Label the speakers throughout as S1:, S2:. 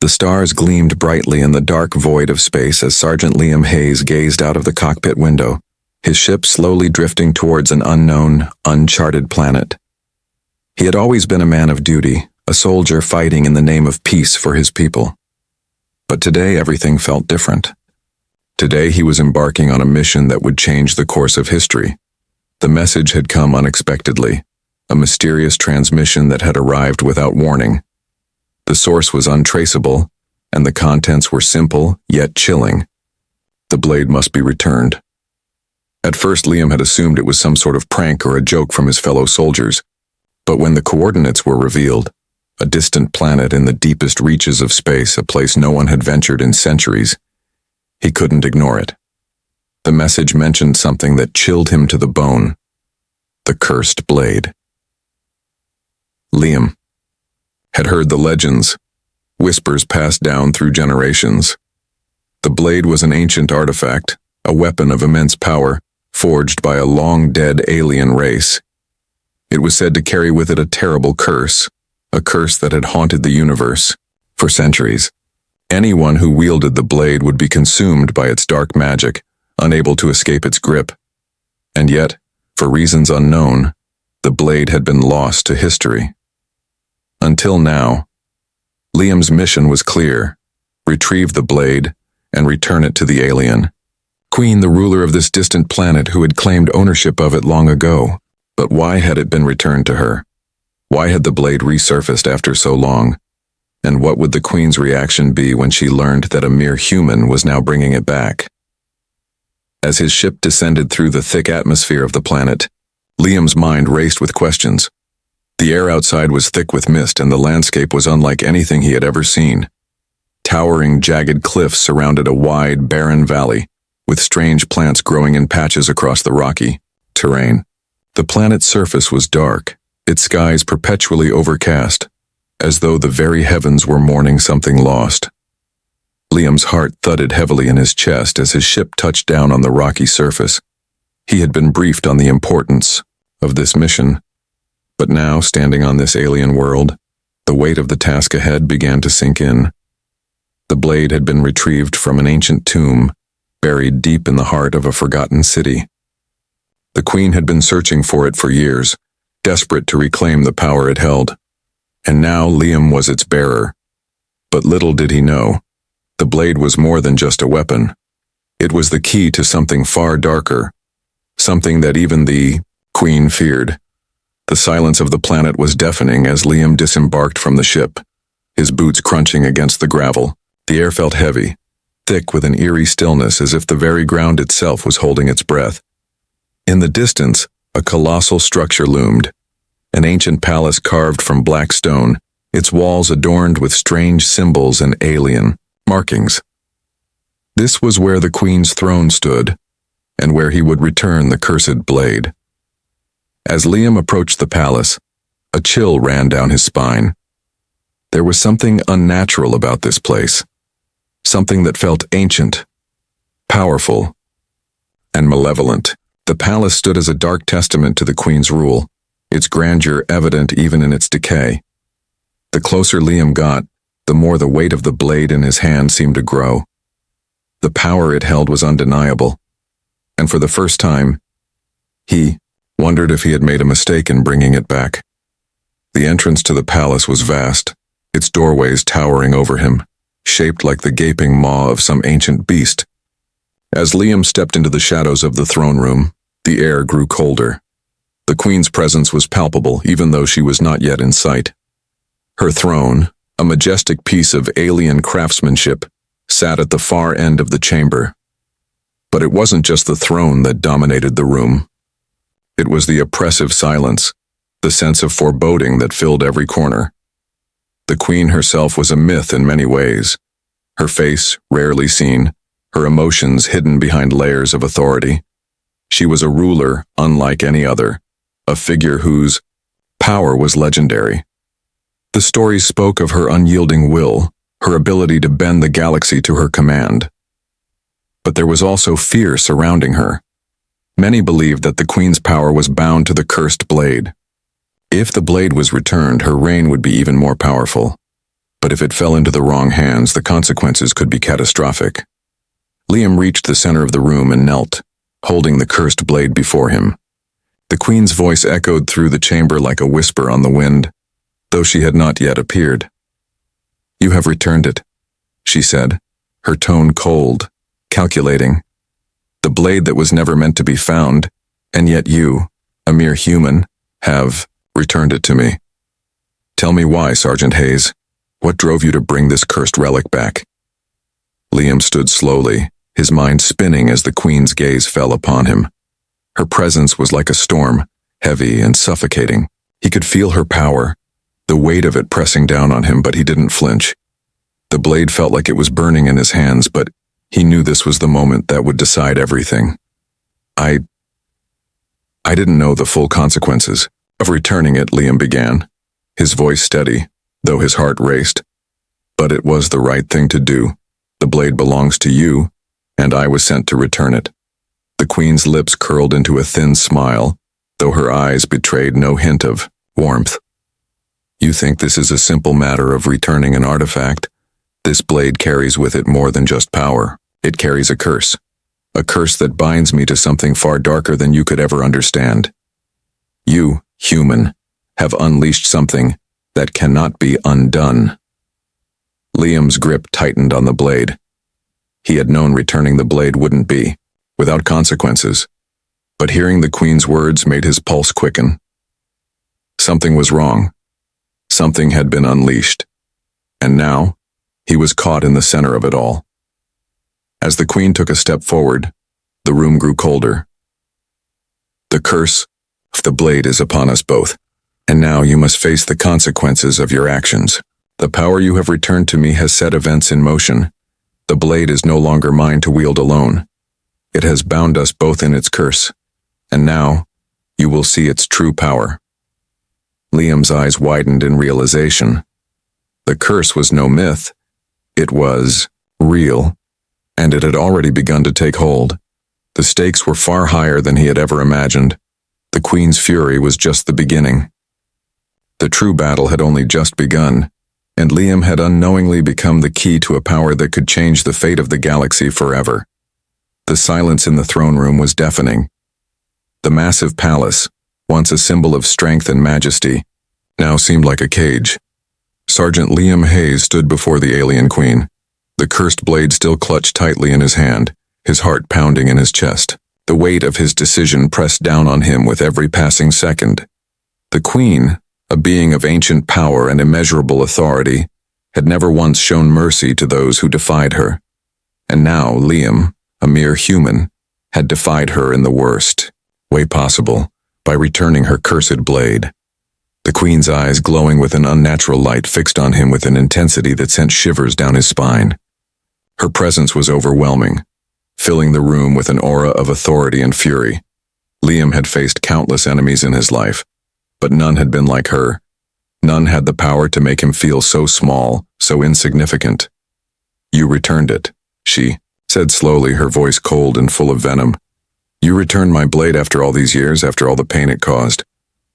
S1: The stars gleamed brightly in the dark void of space as Sergeant Liam Hayes gazed out of the cockpit window, his ship slowly drifting towards an unknown, uncharted planet. He had always been a man of duty, a soldier fighting in the name of peace for his people. But today everything felt different. Today he was embarking on a mission that would change the course of history. The message had come unexpectedly, a mysterious transmission that had arrived without warning. The source was untraceable, and the contents were simple yet chilling. The blade must be returned. At first Liam had assumed it was some sort of prank or a joke from his fellow soldiers, but when the coordinates were revealed, a distant planet in the deepest reaches of space, a place no one had ventured in centuries, he couldn't ignore it. The message mentioned something that chilled him to the bone: the cursed blade. Liam had heard the legends, whispers passed down through generations. The blade was an ancient artifact, a weapon of immense power, forged by a long-dead alien race. It was said to carry with it a terrible curse, a curse that had haunted the universe for centuries. Anyone who wielded the blade would be consumed by its dark magic, unable to escape its grip. And yet, for reasons unknown, the blade had been lost to history. Until now, Liam's mission was clear: retrieve the blade and return it to the alien queen, the ruler of this distant planet who had claimed ownership of it long ago. But why had it been returned to her? Why had the blade resurfaced after so long? And what would the queen's reaction be when she learned that a mere human was now bringing it back? As his ship descended through the thick atmosphere of the planet, Liam's mind raced with questions. The air outside was thick with mist, and the landscape was unlike anything he had ever seen. Towering, jagged cliffs surrounded a wide, barren valley, with strange plants growing in patches across the rocky terrain. The planet's surface was dark, its skies perpetually overcast, as though the very heavens were mourning something lost. Liam's heart thudded heavily in his chest as his ship touched down on the rocky surface. He had been briefed on the importance of this mission, but now, standing on this alien world, the weight of the task ahead began to sink in. The blade had been retrieved from an ancient tomb, buried deep in the heart of a forgotten city. The queen had been searching for it for years, desperate to reclaim the power it held. And now Liam was its bearer. But little did he know, the blade was more than just a weapon. It was the key to something far darker, something that even the queen feared. The silence of the planet was deafening as Liam disembarked from the ship, his boots crunching against the gravel. The air felt heavy, thick with an eerie stillness, as if the very ground itself was holding its breath. In the distance, a colossal structure loomed, an ancient palace carved from black stone, its walls adorned with strange symbols and alien markings. This was where the queen's throne stood, and where he would return the cursed blade. As Liam approached the palace, a chill ran down his spine. There was something unnatural about this place, something that felt ancient, powerful, and malevolent. The palace stood as a dark testament to the queen's rule, its grandeur evident even in its decay. The closer Liam got, the more the weight of the blade in his hand seemed to grow. The power it held was undeniable, and for the first time, he wondered if he had made a mistake in bringing it back. The entrance to the palace was vast, its doorways towering over him, shaped like the gaping maw of some ancient beast. As Liam stepped into the shadows of the throne room, the air grew colder. The queen's presence was palpable, even though she was not yet in sight. Her throne, a majestic piece of alien craftsmanship, sat at the far end of the chamber. But it wasn't just the throne that dominated the room. It was the oppressive silence, the sense of foreboding that filled every corner. The queen herself was a myth in many ways. Her face, rarely seen, her emotions hidden behind layers of authority. She was a ruler unlike any other, a figure whose power was legendary. The stories spoke of her unyielding will, her ability to bend the galaxy to her command. But there was also fear surrounding her. Many believed that the queen's power was bound to the cursed blade. If the blade was returned, her reign would be even more powerful. but if it fell into the wrong hands, the consequences could be catastrophic. Liam reached the center of the room and knelt, holding the cursed blade before him. The queen's voice echoed through the chamber like a whisper on the wind, though she had not yet appeared. "You have returned it," she said, her tone cold, calculating. "The blade that was never meant to be found, and yet you, a mere human, have returned it to me. Tell me why, Sergeant Hayes. What drove you to bring this cursed relic back?" Liam stood slowly, his mind spinning as the queen's gaze fell upon him. Her presence was like a storm, heavy and suffocating. He could feel her power, the weight of it pressing down on him, but he didn't flinch. The blade felt like it was burning in his hands, but he knew this was the moment that would decide everything. I didn't know the full consequences of returning it," Liam began, his voice steady, though his heart raced. "But it was the right thing to do. The blade belongs to you, and I was sent to return it." The queen's lips curled into a thin smile, though her eyes betrayed no hint of warmth. "You think this is a simple matter of returning an artifact? This blade carries with it more than just power. It carries a curse that binds me to something far darker than you could ever understand. You, human, have unleashed something that cannot be undone." Liam's grip tightened on the blade. He had known returning the blade wouldn't be without consequences, but hearing the queen's words made his pulse quicken. Something was wrong. Something had been unleashed, and now he was caught in the center of it all. As the queen took a step forward, the room grew colder. "The curse of the blade is upon us both, and now you must face the consequences of your actions. The power you have returned to me has set events in motion. The blade is no longer mine to wield alone. It has bound us both in its curse, and now you will see its true power." Liam's eyes widened in realization. The curse was no myth. It was real, and it had already begun to take hold. The stakes were far higher than he had ever imagined. The queen's fury was just the beginning. The true battle had only just begun, and Liam had unknowingly become the key to a power that could change the fate of the galaxy forever. The silence in the throne room was deafening. The massive palace, once a symbol of strength and majesty, now seemed like a cage. Sergeant Liam Hayes stood before the alien queen, the cursed blade still clutched tightly in his hand, his heart pounding in his chest. The weight of his decision pressed down on him with every passing second. The queen, a being of ancient power and immeasurable authority, had never once shown mercy to those who defied her. And now Liam, a mere human, had defied her in the worst way possible by returning her cursed blade. The queen's eyes, glowing with an unnatural light, fixed on him with an intensity that sent shivers down his spine. Her presence was overwhelming, filling the room with an aura of authority and fury. Liam had faced countless enemies in his life, but none had been like her. None had the power to make him feel so small, so insignificant. "You returned it," she said slowly, her voice cold and full of venom. "You returned my blade after all these years, after all the pain it caused.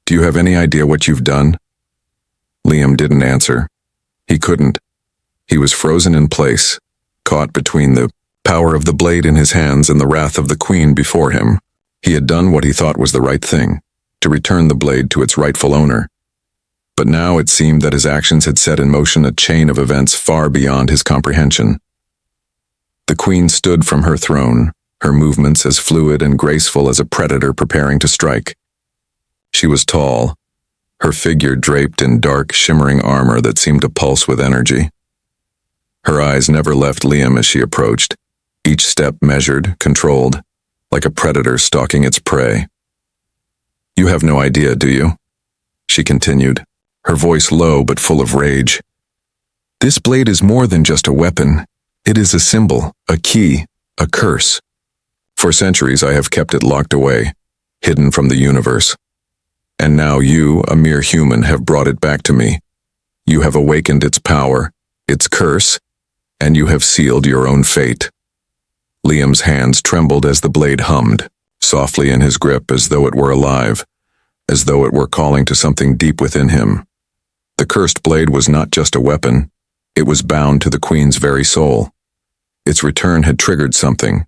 S1: Do you have any idea what you've done?" Liam didn't answer. He couldn't. He was frozen in place, caught between the power of the blade in his hands and the wrath of the queen before him. He had done what he thought was the right thing, to return the blade to its rightful owner. But now it seemed that his actions had set in motion a chain of events far beyond his comprehension. The queen stood from her throne, her movements as fluid and graceful as a predator preparing to strike. She was tall, her figure draped in dark, shimmering armor that seemed to pulse with energy. Her eyes never left Liam as she approached, each step measured, controlled, like a predator stalking its prey. "You have no idea, do you?" she continued, her voice low but full of rage. "This blade is more than just a weapon. It is a symbol, a key, a curse. For centuries I have kept it locked away, hidden from the universe. And now you, a mere human, have brought it back to me. You have awakened its power, its curse, and you have sealed your own fate." Liam's hands trembled as the blade hummed, softly in his grip, as though it were alive, as though it were calling to something deep within him. The cursed blade was not just a weapon. It was bound to the queen's very soul. Its return had triggered something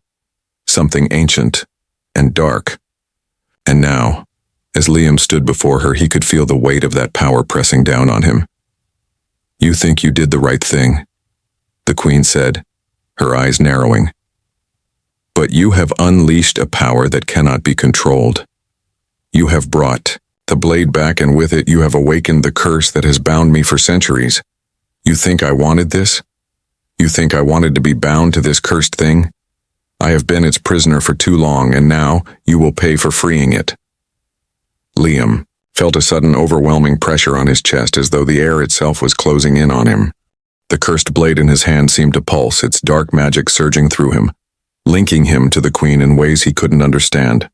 S1: ancient and dark. And now, as Liam stood before her, he could feel the weight of that power pressing down on him. "You think you did the right thing," the queen said, her eyes narrowing. "But you have unleashed a power that cannot be controlled. You have brought the blade back, and with it you have awakened the curse that has bound me for centuries. You think I wanted this? You think I wanted to be bound to this cursed thing? I have been its prisoner for too long, and now you will pay for freeing it." Liam felt a sudden overwhelming pressure on his chest, as though the air itself was closing in on him. The cursed blade in his hand seemed to pulse, its dark magic surging through him, linking him to the queen in ways he couldn't understand.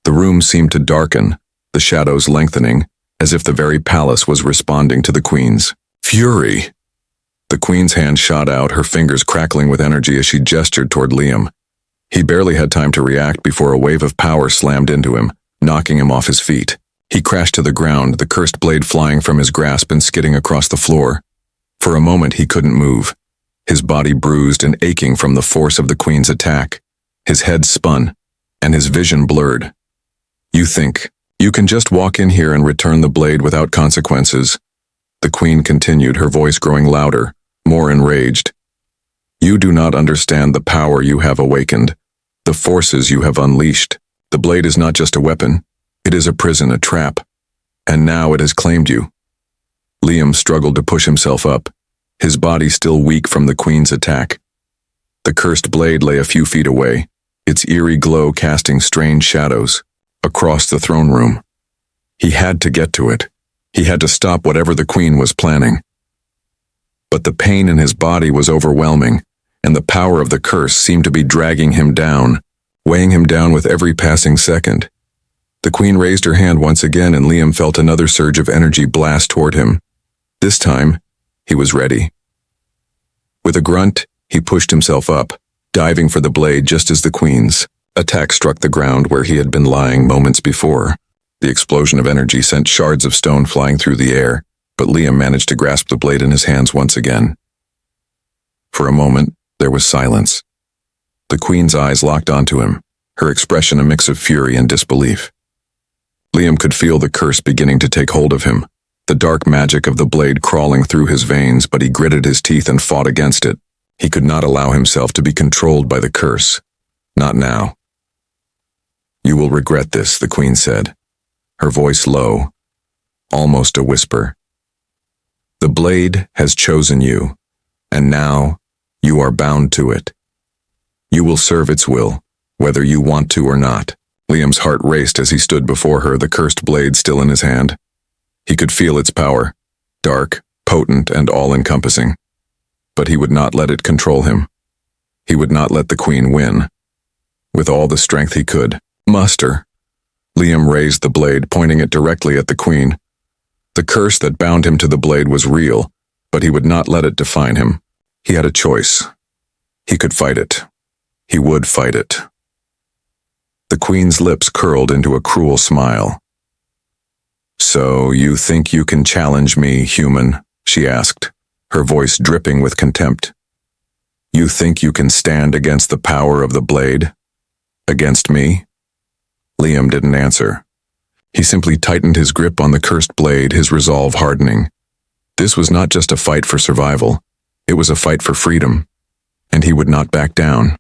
S1: The room seemed to darken, the shadows lengthening, as if the very palace was responding to the queen's fury. The queen's hand shot out, her fingers crackling with energy as she gestured toward Liam. He barely had time to react before a wave of power slammed into him, knocking him off his feet. He crashed to the ground, the cursed blade flying from his grasp and skidding across the floor. For a moment he couldn't move, his body bruised and aching from the force of the queen's attack. His head spun, and his vision blurred. "You think you can just walk in here and return the blade without consequences?" The queen continued, her voice growing louder, more enraged. "You do not understand the power you have awakened, the forces you have unleashed. The blade is not just a weapon, it is a prison, a trap. And now it has claimed you." Liam struggled to push himself up, his body still weak from the queen's attack. The cursed blade lay a few feet away, its eerie glow casting strange shadows across the throne room. He had to get to it. He had to stop whatever the queen was planning. But the pain in his body was overwhelming, and the power of the curse seemed to be dragging him down, weighing him down with every passing second. The queen raised her hand once again, and Liam felt another surge of energy blast toward him. This time, he was ready. With a grunt, he pushed himself up, diving for the blade just as the queen's attack struck the ground where he had been lying moments before. The explosion of energy sent shards of stone flying through the air, but Liam managed to grasp the blade in his hands once again. For a moment, there was silence. The queen's eyes locked onto him, her expression a mix of fury and disbelief. Liam could feel the curse beginning to take hold of him, the dark magic of the blade crawling through his veins, but he gritted his teeth and fought against it. He could not allow himself to be controlled by the curse. Not now. "You will regret this," the queen said, her voice low, almost a whisper. "The blade has chosen you, and now you are bound to it. You will serve its will, whether you want to or not." Liam's heart raced as he stood before her, the cursed blade still in his hand. He could feel its power, dark, potent, and all-encompassing. But he would not let it control him. He would not let the queen win. With all the strength he could muster, Liam raised the blade, pointing it directly at the queen. The curse that bound him to the blade was real, but he would not let it define him. He had a choice. He could fight it. He would fight it. The queen's lips curled into a cruel smile. "So you think you can challenge me, human?" she asked, her voice dripping with contempt. "You think you can stand against the power of the blade? Against me?" Liam didn't answer. He simply tightened his grip on the cursed blade, his resolve hardening. This was not just a fight for survival. It was a fight for freedom, and he would not back down.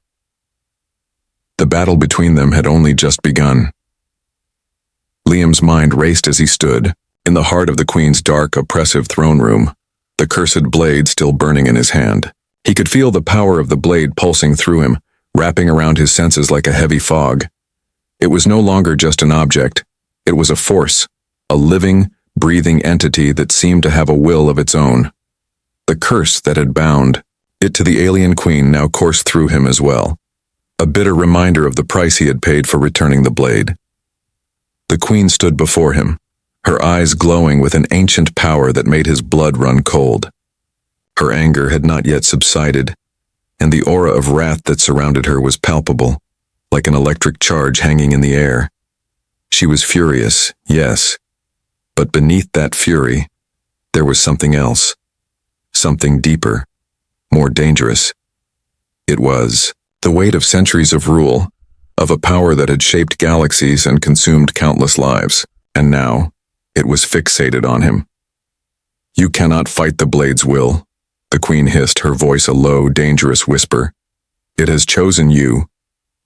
S1: The battle between them had only just begun. Liam's mind raced as he stood, in the heart of the queen's dark, oppressive throne room, the cursed blade still burning in his hand. He could feel the power of the blade pulsing through him, wrapping around his senses like a heavy fog. It was no longer just an object. It was a force, a living, breathing entity that seemed to have a will of its own. The curse that had bound it to the alien queen now coursed through him as well, a bitter reminder of the price he had paid for returning the blade. The queen stood before him, her eyes glowing with an ancient power that made his blood run cold. Her anger had not yet subsided, and the aura of wrath that surrounded her was palpable, like an electric charge hanging in the air. She was furious, yes, but beneath that fury, there was something else. something deeper, more dangerous. It was the weight of centuries of rule, of a power that had shaped galaxies and consumed countless lives, and now it was fixated on him. "You cannot fight the blade's will," the queen hissed, her voice a low, dangerous whisper. "It has chosen you.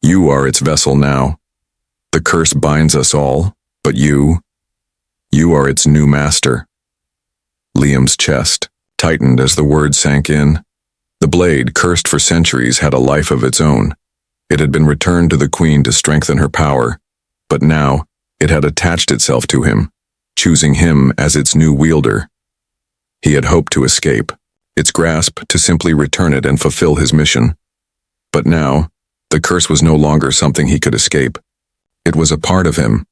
S1: You are its vessel now. The curse binds us all, but you are its new master." Liam's chest tightened as the words sank in. The blade, cursed for centuries, had a life of its own. It had been returned to the queen to strengthen her power, but now it had attached itself to him, choosing him as its new wielder. He had hoped to escape, its grasp to simply return it and fulfill his mission. But now, the curse was no longer something he could escape. It was a part of him.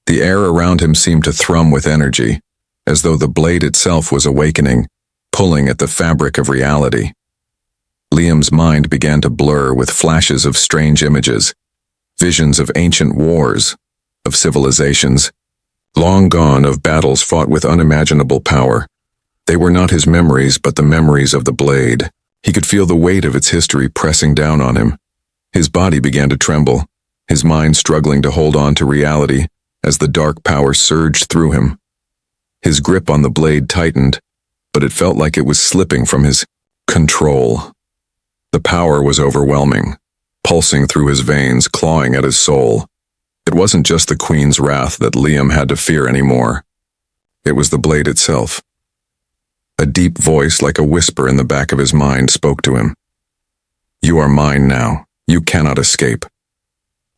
S1: The air around him seemed to thrum with energy, as though the blade itself was awakening, pulling at the fabric of reality. Liam's mind began to blur with flashes of strange images, visions of ancient wars, of civilizations, long gone, of battles fought with unimaginable power. They were not his memories, but the memories of the blade. He could feel the weight of its history pressing down on him. His body began to tremble, his mind struggling to hold on to reality as the dark power surged through him. His grip on the blade tightened, but it felt like it was slipping from his control. The power was overwhelming, pulsing through his veins, clawing at his soul. It wasn't just the queen's wrath that Liam had to fear anymore. It was the blade itself. A deep voice, like a whisper in the back of his mind, spoke to him. "You are mine now. You cannot escape."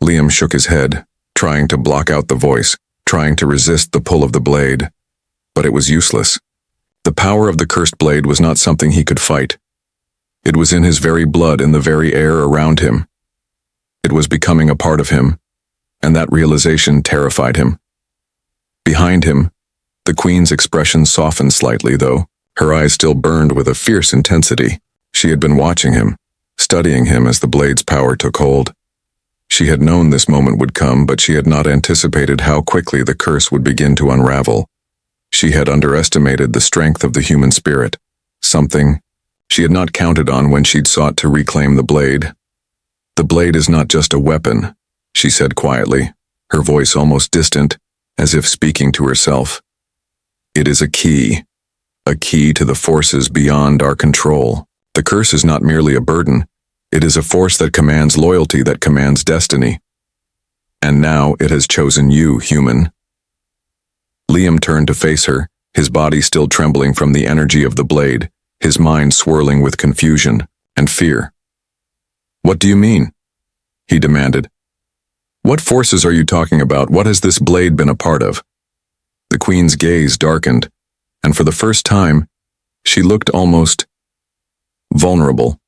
S1: Liam shook his head, trying to block out the voice, trying to resist the pull of the blade. But it was useless. The power of the cursed blade was not something he could fight. It was in his very blood, in the very air around him. It was becoming a part of him, and that realization terrified him. Behind him, the queen's expression softened slightly, though. Her eyes still burned with a fierce intensity. She had been watching him, studying him as the blade's power took hold. She had known this moment would come, but she had not anticipated how quickly the curse would begin to unravel. She had underestimated the strength of the human spirit, something she had not counted on when she'd sought to reclaim the blade. "The blade is not just a weapon," she said quietly, her voice almost distant, as if speaking to herself. "It is a key to the forces beyond our control. The curse is not merely a burden. It is a force that commands loyalty, that commands destiny. And now it has chosen you, human." Liam turned to face her, his body still trembling from the energy of the blade, his mind swirling with confusion and fear. "What do you mean?" he demanded. "What forces are you talking about? What has this blade been a part of?" The queen's gaze darkened, and for the first time, she looked almost vulnerable.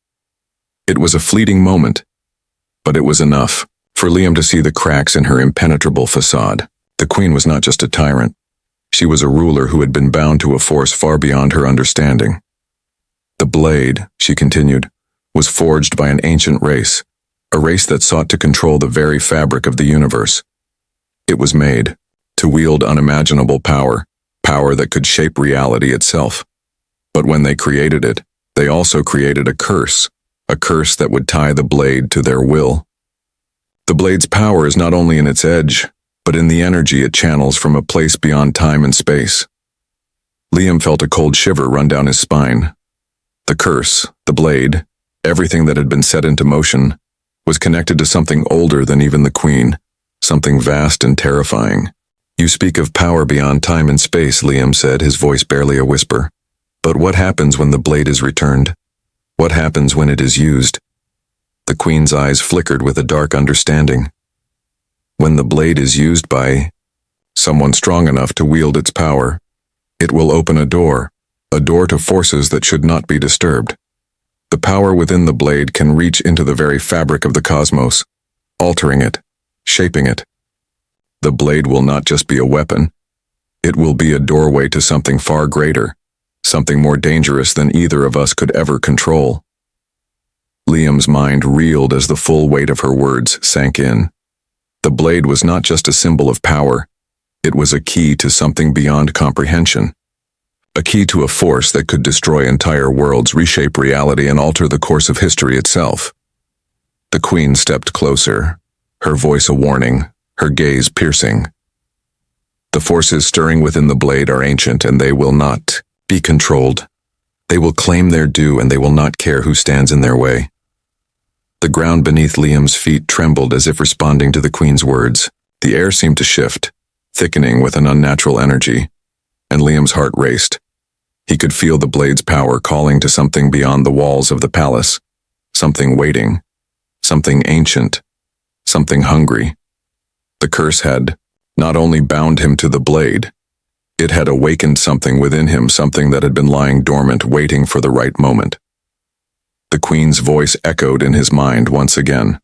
S1: It was a fleeting moment, but it was enough for Liam to see the cracks in her impenetrable facade. The queen was not just a tyrant. She was a ruler who had been bound to a force far beyond her understanding. "The blade," she continued, "was forged by an ancient race, a race that sought to control the very fabric of the universe. It was made to wield unimaginable power, power that could shape reality itself. But when they created it, they also created a curse that would tie the blade to their will. The blade's power is not only in its edge, but in the energy it channels from a place beyond time and space." Liam felt a cold shiver run down his spine. The curse, the blade, everything that had been set into motion, was connected to something older than even the queen, something vast and terrifying. "You speak of power beyond time and space," Liam said, his voice barely a whisper. "But what happens when the blade is returned? What happens when it is used?" The queen's eyes flickered with a dark understanding. "When the blade is used by someone strong enough to wield its power, it will open a door to forces that should not be disturbed. The power within the blade can reach into the very fabric of the cosmos, altering it, shaping it. The blade will not just be a weapon. It will be a doorway to something far greater, something more dangerous than either of us could ever control." Liam's mind reeled as the full weight of her words sank in. The blade was not just a symbol of power. It was a key to something beyond comprehension. a key to a force that could destroy entire worlds, reshape reality, and alter the course of history itself. The queen stepped closer, her voice a warning, her gaze piercing. The forces stirring within the blade are ancient, and they will not be controlled. They will claim their due, and they will not care who stands in their way. The ground beneath Liam's feet trembled as if responding to the queen's words. The air seemed to shift, thickening with an unnatural energy, and Liam's heart raced. He could feel the blade's power calling to something beyond the walls of the palace, something waiting, something ancient, something hungry. The curse had not only bound him to the blade, it had awakened something within him, something that had been lying dormant, waiting for the right moment. The queen's voice echoed in his mind once again.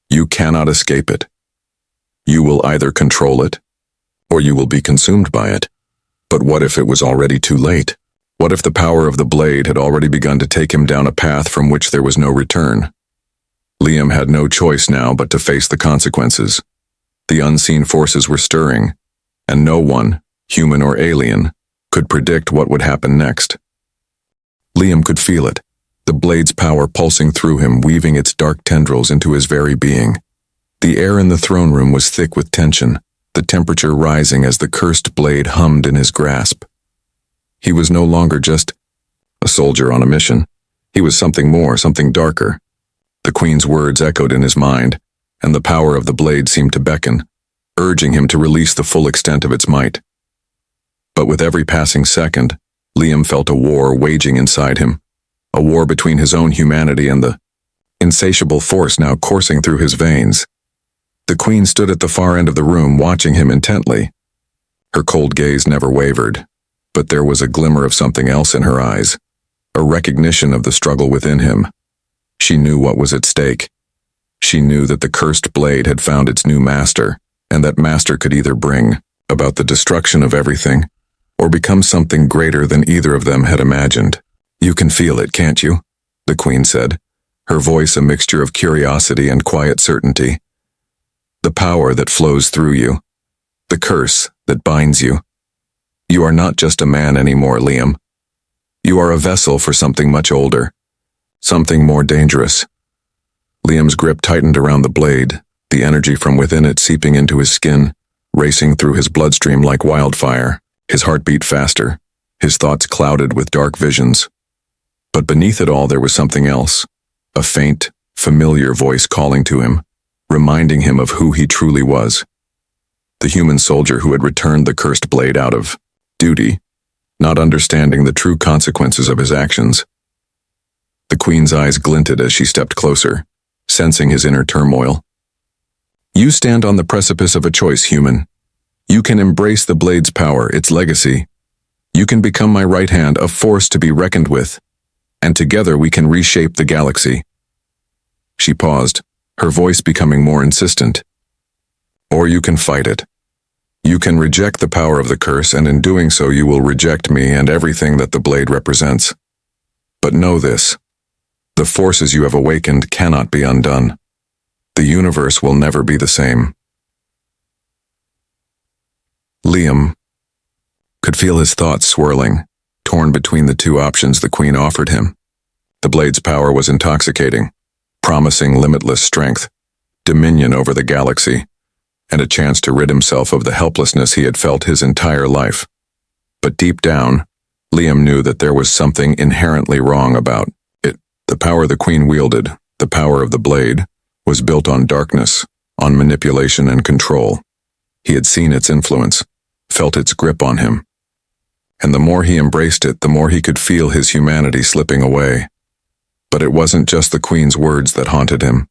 S1: You cannot escape it. You will either control it, or you will be consumed by it. But what if it was already too late? What if the power of the blade had already begun to take him down a path from which there was no return? Liam had no choice now but to face the consequences. The unseen forces were stirring, and no one, human or alien, could predict what would happen next. Liam could feel it, the blade's power pulsing through him, weaving its dark tendrils into his very being. The air in the throne room was thick with tension, the temperature rising as the cursed blade hummed in his grasp. He was no longer just a soldier on a mission. He was something more, something darker. The queen's words echoed in his mind, and the power of the blade seemed to beckon, urging him to release the full extent of its might. But with every passing second, Liam felt a war waging inside him, a war between his own humanity and the insatiable force now coursing through his veins. The queen stood at the far end of the room, watching him intently. Her cold gaze never wavered, but there was a glimmer of something else in her eyes, a recognition of the struggle within him. She knew what was at stake. She knew that the cursed blade had found its new master, and that master could either bring about the destruction of everything, or become something greater than either of them had imagined. You can feel it, can't you? The queen said, her voice a mixture of curiosity and quiet certainty. The power that flows through you, the curse that binds you. You are not just a man anymore, Liam. You are a vessel for something much older, something more dangerous. Liam's grip tightened around the blade, the energy from within it seeping into his skin, racing through his bloodstream like wildfire. His heart beat faster, his thoughts clouded with dark visions. But beneath it all there was something else, a faint, familiar voice calling to him, reminding him of who he truly was. The human soldier who had returned the cursed blade out of duty, not understanding the true consequences of his actions. The queen's eyes glinted as she stepped closer, sensing his inner turmoil. You stand on the precipice of a choice, human. You can embrace the blade's power, its legacy. You can become my right hand, a force to be reckoned with, and together we can reshape the galaxy. She paused, her voice becoming more insistent. Or you can fight it. You can reject the power of the curse, and in doing so you will reject me and everything that the blade represents. But know this. The forces you have awakened cannot be undone. The universe will never be the same. Liam could feel his thoughts swirling, torn between the two options the queen offered him. The blade's power was intoxicating, promising limitless strength, dominion over the galaxy, and a chance to rid himself of the helplessness he had felt his entire life. But deep down, Liam knew that there was something inherently wrong about it. The power the queen wielded, the power of the blade, was built on darkness, on manipulation and control. He had seen its influence, felt its grip on him. And the more he embraced it, the more he could feel his humanity slipping away. But it wasn't just the queen's words that haunted him.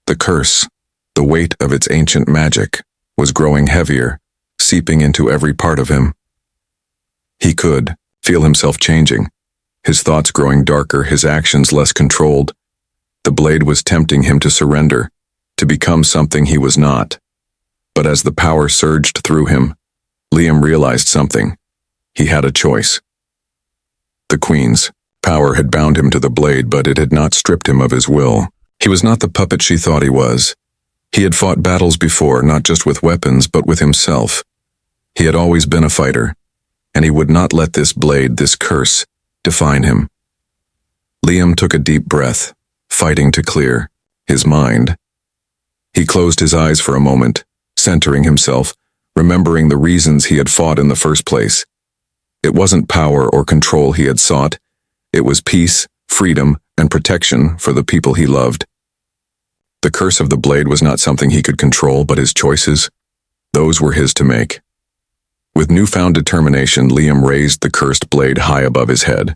S1: The curse, the weight of its ancient magic, was growing heavier, seeping into every part of him. He could feel himself changing, his thoughts growing darker, his actions less controlled. The blade was tempting him to surrender, to become something he was not. But as the power surged through him, Liam realized something. He had a choice. The queen's power had bound him to the blade, but it had not stripped him of his will. He was not the puppet she thought he was. He had fought battles before, not just with weapons, but with himself. He had always been a fighter, and he would not let this blade, this curse, define him. Liam took a deep breath, fighting to clear his mind. He closed his eyes for a moment, centering himself, remembering the reasons he had fought in the first place. It wasn't power or control he had sought. It was peace, freedom, and protection for the people he loved. The curse of the blade was not something he could control, but his choices, those were his to make. With newfound determination, Liam raised the cursed blade high above his head.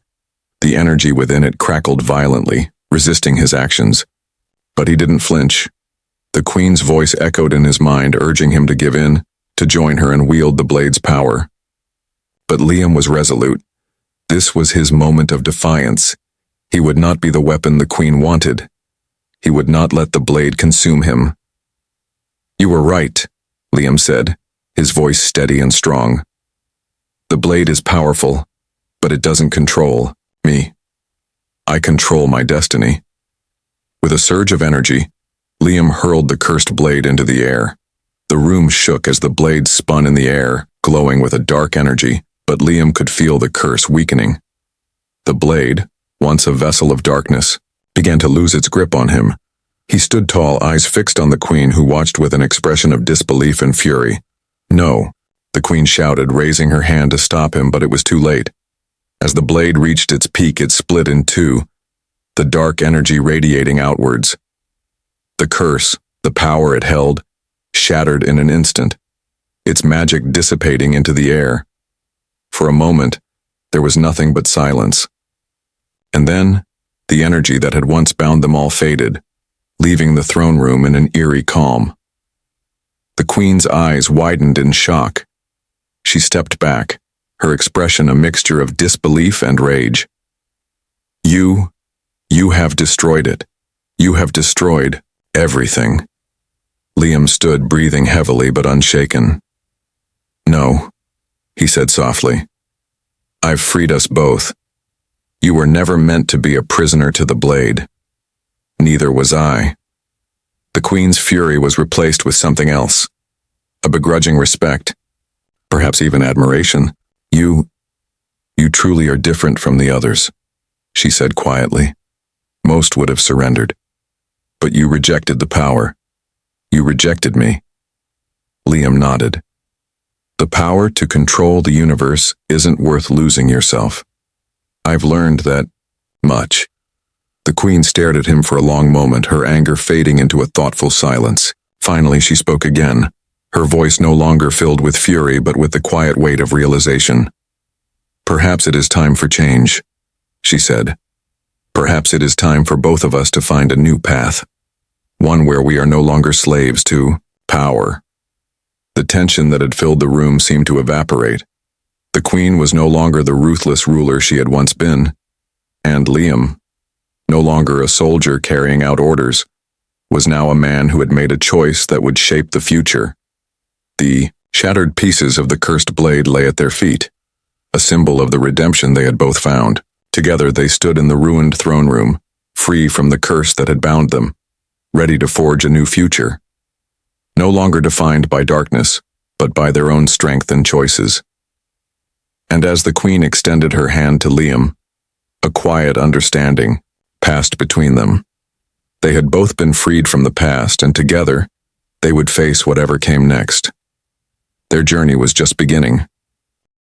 S1: The energy within it crackled violently, resisting his actions. But he didn't flinch. The Queen's voice echoed in his mind, urging him to give in, to join her and wield the blade's power. But Liam was resolute. This was his moment of defiance. He would not be the weapon the Queen wanted. He would not let the blade consume him. "You were right," Liam said, his voice steady and strong. "The blade is powerful, but it doesn't control me. I control my destiny." With a surge of energy, Liam hurled the cursed blade into the air. The room shook as the blade spun in the air, glowing with a dark energy, but Liam could feel the curse weakening. The blade, once a vessel of darkness, began to lose its grip on him. He stood tall, eyes fixed on the Queen, who watched with an expression of disbelief and fury. "No," the Queen shouted, raising her hand to stop him, but it was too late. As the blade reached its peak, it split in two, the dark energy radiating outwards. The curse, the power it held, shattered in an instant, its magic dissipating into the air. For a moment, there was nothing but silence. And then, the energy that had once bound them all faded, leaving the throne room in an eerie calm. The Queen's eyes widened in shock. She stepped back, her expression a mixture of disbelief and rage. You have destroyed it. You have destroyed everything." Liam stood, breathing heavily but unshaken. "No," he said softly. "I've freed us both. You were never meant to be a prisoner to the blade. Neither was I." The Queen's fury was replaced with something else, a begrudging respect, perhaps even admiration. You truly are different from the others," she said quietly. "Most would have surrendered. But you rejected the power. You rejected me." Liam nodded. "The power to control the universe isn't worth losing yourself. I've learned that much." The Queen stared at him for a long moment, her anger fading into a thoughtful silence. Finally, she spoke again, her voice no longer filled with fury but with the quiet weight of realization. "Perhaps it is time for change," she said. "Perhaps it is time for both of us to find a new path, one where we are no longer slaves to power." The tension that had filled the room seemed to evaporate. The Queen was no longer the ruthless ruler she had once been, and Liam, no longer a soldier carrying out orders, was now a man who had made a choice that would shape the future. The shattered pieces of the cursed blade lay at their feet, a symbol of the redemption they had both found. Together they stood in the ruined throne room, free from the curse that had bound them, ready to forge a new future, no longer defined by darkness, but by their own strength and choices. And as the Queen extended her hand to Liam, a quiet understanding passed between them. They had both been freed from the past, and together, they would face whatever came next. Their journey was just beginning.